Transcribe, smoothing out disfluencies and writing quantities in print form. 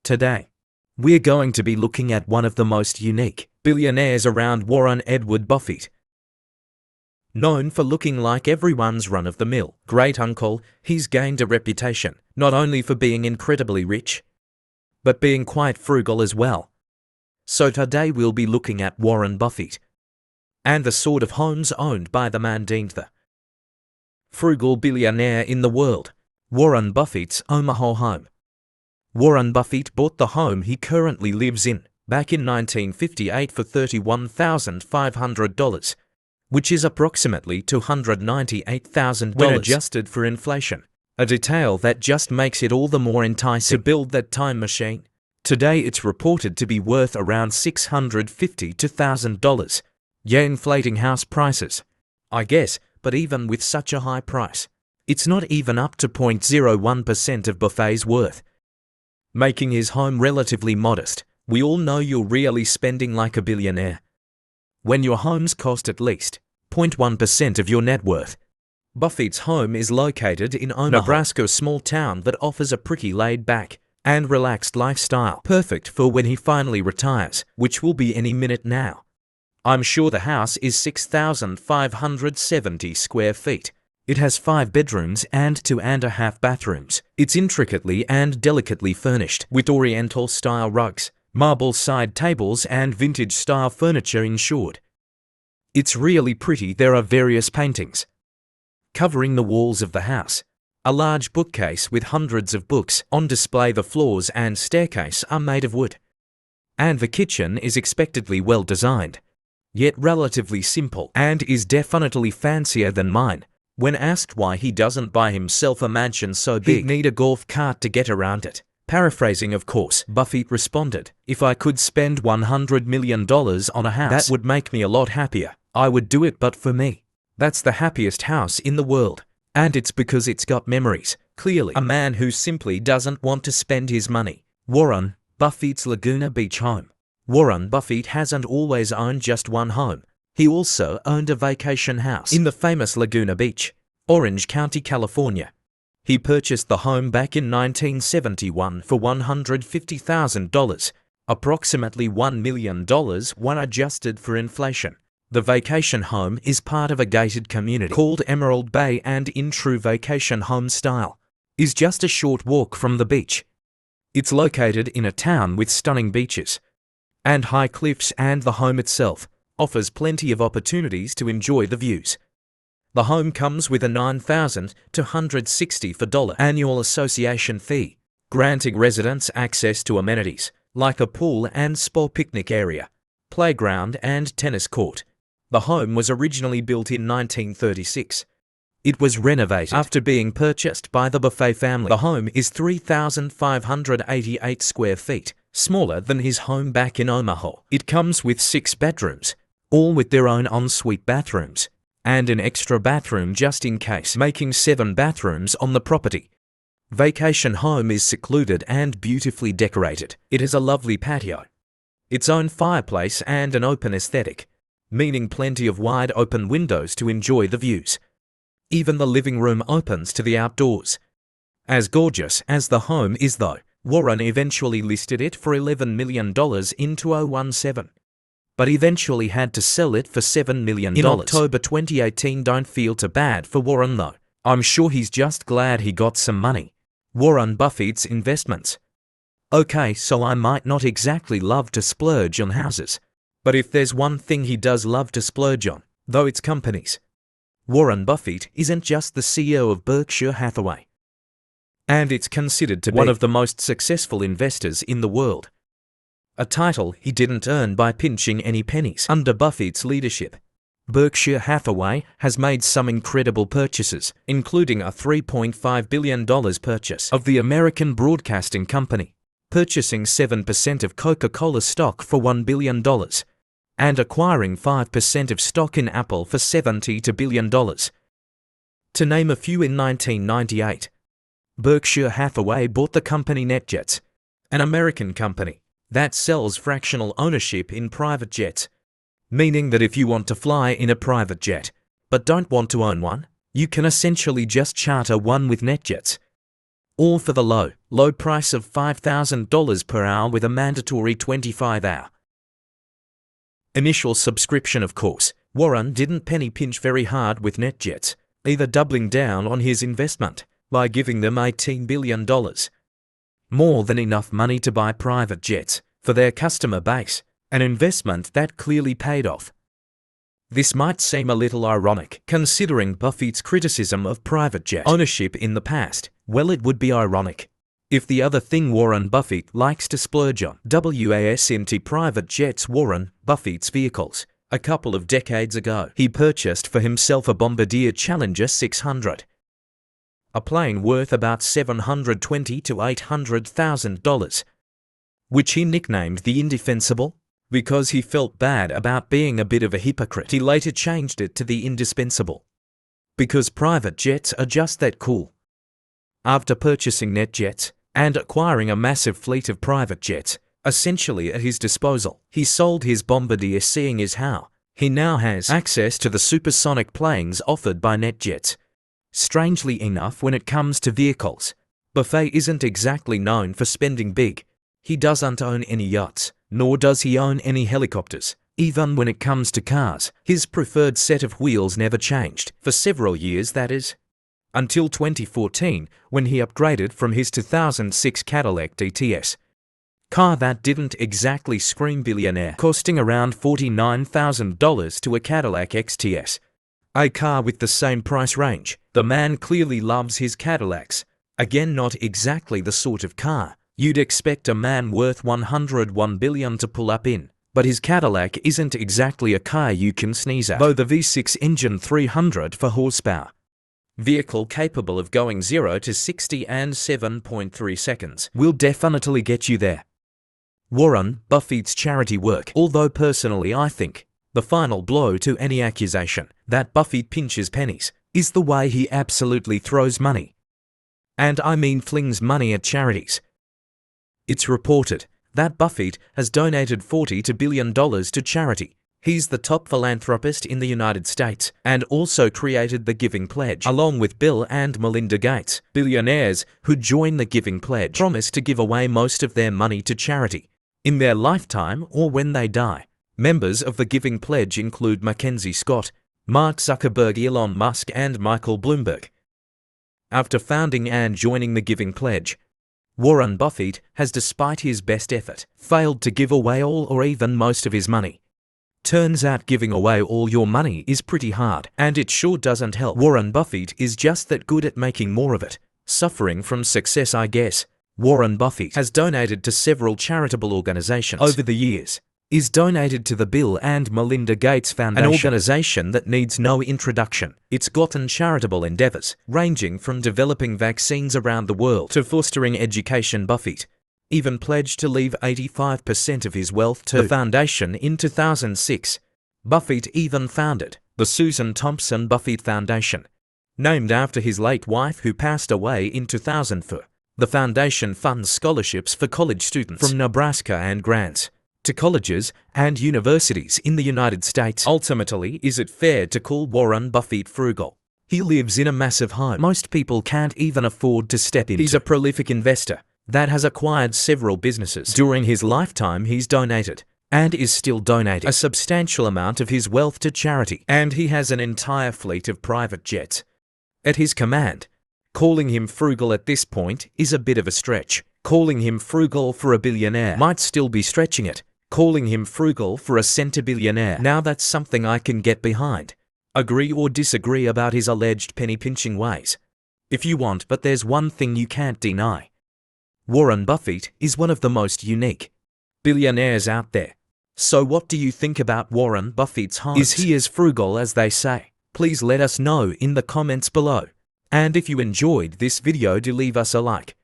Today, we're going to be looking at one of the most unique billionaires around, Warren Edward Buffett. Known for looking like everyone's run-of-the-mill great uncle, he's gained a reputation not only for being incredibly rich, but being quite frugal as well. So today we'll be looking at Warren Buffett and the sort of homes owned by the man deemed the frugal billionaire in the world, Warren Buffett's Omaha home. Warren Buffett bought the home he currently lives in back in 1958 for $31,500, which is approximately $298,000 when adjusted for inflation, a detail that just makes it all the more enticing to build that time machine. Today it's reported to be worth around $650,000 to $1,000. Yeah, inflating house prices, I guess, but even with such a high price, it's not even up to 0.01% of Buffett's worth, making his home relatively modest. We all know you're really spending like a billionaire when your homes cost at least 0.1% of your net worth. Buffett's home is located in Omaha, Nebraska, a small town that offers a pretty laid-back and relaxed lifestyle, perfect for when he finally retires, which will be any minute now. I'm sure the house is 6,570 square feet. It has 5 bedrooms and 2.5 bathrooms. It's intricately and delicately furnished with Oriental-style rugs, marble side tables and vintage-style furniture in short. It's really pretty. There are various paintings covering the walls of the house. A large bookcase with hundreds of books on display. The floors and staircase are made of wood. And the kitchen is expectedly well designed, yet relatively simple, and is definitely fancier than mine. When asked why he doesn't buy himself a mansion so big he'd need a golf cart to get around it, paraphrasing of course, Buffett responded, "If I could spend $100 million on a house, that would make me a lot happier. I would do it, but for me, that's the happiest house in the world. And it's because it's got memories." Clearly, a man who simply doesn't want to spend his money. Warren Buffett's Laguna Beach home. Warren Buffett hasn't always owned just one home. He also owned a vacation house in the famous Laguna Beach, Orange County, California. He purchased the home back in 1971 for $150,000, approximately $1 million when adjusted for inflation. The vacation home is part of a gated community called Emerald Bay, and in true vacation home style, is just a short walk from the beach. It's located in a town with stunning beaches and high cliffs, and the home itself offers plenty of opportunities to enjoy the views. The home comes with a $9,260 annual association fee, granting residents access to amenities like a pool and spa, picnic area, playground and tennis court. The home was originally built in 1936. It was renovated after being purchased by the Buffett family. The home is 3,588 square feet, smaller than his home back in Omaha. It comes with 6 bedrooms, all with their own ensuite bathrooms, and an extra bathroom just in case, making 7 bathrooms on the property. Vacation home is secluded and beautifully decorated. It has a lovely patio, its own fireplace and an open aesthetic, meaning plenty of wide open windows to enjoy the views. Even the living room opens to the outdoors. As gorgeous as the home is though, Warren eventually listed it for $11 million in 2017, but eventually had to sell it for $7 million in October 2018. Don't feel too bad for Warren though. I'm sure he's just glad he got some money. Warren Buffett's investments. Okay, so I might not exactly love to splurge on houses, but if there's one thing he does love to splurge on, though, it's companies. Warren Buffett isn't just the CEO of Berkshire Hathaway, and it's considered to be one of the most successful investors in the world, a title he didn't earn by pinching any pennies. Under Buffett's leadership, Berkshire Hathaway has made some incredible purchases, including a $3.5 billion purchase of the American Broadcasting Company, purchasing 7% of Coca-Cola stock for $1 billion, and acquiring 5% of stock in Apple for $72 billion. To name a few, in 1998, Berkshire Hathaway bought the company NetJets, an American company that sells fractional ownership in private jets, meaning that if you want to fly in a private jet but don't want to own one, you can essentially just charter one with NetJets. All for the low price of $5,000 per hour with a mandatory 25-hour initial subscription, of course. Warren didn't penny pinch very hard with NetJets, either doubling down on his investment by giving them $18 billion. More than enough money to buy private jets for their customer base, an investment that clearly paid off. This might seem a little ironic, considering Buffett's criticism of private jet ownership in the past. Well, it would be ironic if the other thing Warren Buffett likes to splurge on wasn't private jets. Warren Buffett's vehicles. A couple of decades ago, he purchased for himself a Bombardier Challenger 600, a plane worth about $720,000 to $800,000, which he nicknamed the Indefensible because he felt bad about being a bit of a hypocrite. He later changed it to the Indispensable because private jets are just that cool. After purchasing NetJets and acquiring a massive fleet of private jets essentially at his disposal, he sold his Bombardier, seeing as how he now has access to the supersonic planes offered by NetJets. Strangely enough, when it comes to vehicles, Buffett isn't exactly known for spending big. He doesn't own any yachts, nor does he own any helicopters. Even when it comes to cars, his preferred set of wheels never changed, for several years that is, until 2014 when he upgraded from his 2006 Cadillac DTS car that didn't exactly scream billionaire, costing around $49,000, to a Cadillac XTS, a car with the same price range. The man clearly loves his Cadillacs. Again, not exactly the sort of car you'd expect a man worth $101 billion to pull up in, but his Cadillac isn't exactly a car you can sneeze at, though the V6 engine 300 for horsepower vehicle capable of going 0 to 60 in 7.3 seconds will definitely get you there. Warren Buffett's charity work. Although personally I think the final blow to any accusation that Buffett pinches pennies is the way he absolutely throws money. And I mean flings money at charities. It's reported that Buffett has donated $40 billion to charity. He's the top philanthropist in the United States and also created the Giving Pledge, along with Bill and Melinda Gates. Billionaires who join the Giving Pledge promise to give away most of their money to charity in their lifetime or when they die. Members of the Giving Pledge include Mackenzie Scott, Mark Zuckerberg, Elon Musk, and Michael Bloomberg. After founding and joining the Giving Pledge, Warren Buffett has, despite his best effort, failed to give away all or even most of his money. Turns out giving away all your money is pretty hard, and it sure doesn't help. Warren Buffett is just that good at making more of it. Suffering from success, I guess. Warren Buffett has donated to several charitable organizations over the years. Is donated to the Bill and Melinda Gates Foundation, an organization that needs no introduction. It's gotten charitable endeavors, ranging from developing vaccines around the world to fostering education. Buffett even pledged to leave 85% of his wealth to the foundation in 2006. Buffett even founded the Susan Thompson Buffett Foundation, named after his late wife who passed away in 2004. The foundation funds scholarships for college students from Nebraska and grants to colleges and universities in the United States. Ultimately, is it fair to call Warren Buffett frugal? He lives in a massive home most people can't even afford to step into. He's a prolific investor that has acquired several businesses. During his lifetime, he's donated, and is still donating, a substantial amount of his wealth to charity, and he has an entire fleet of private jets at his command. Calling him frugal at this point is a bit of a stretch. Calling him frugal for a billionaire might still be stretching it. Calling him frugal for a centibillionaire, now that's something I can get behind. Agree or disagree about his alleged penny-pinching ways if you want, but there's one thing you can't deny. Warren Buffett is one of the most unique billionaires out there. So what do you think about Warren Buffett's homes? Is he as frugal as they say? Please let us know in the comments below. And if you enjoyed this video, do leave us a like.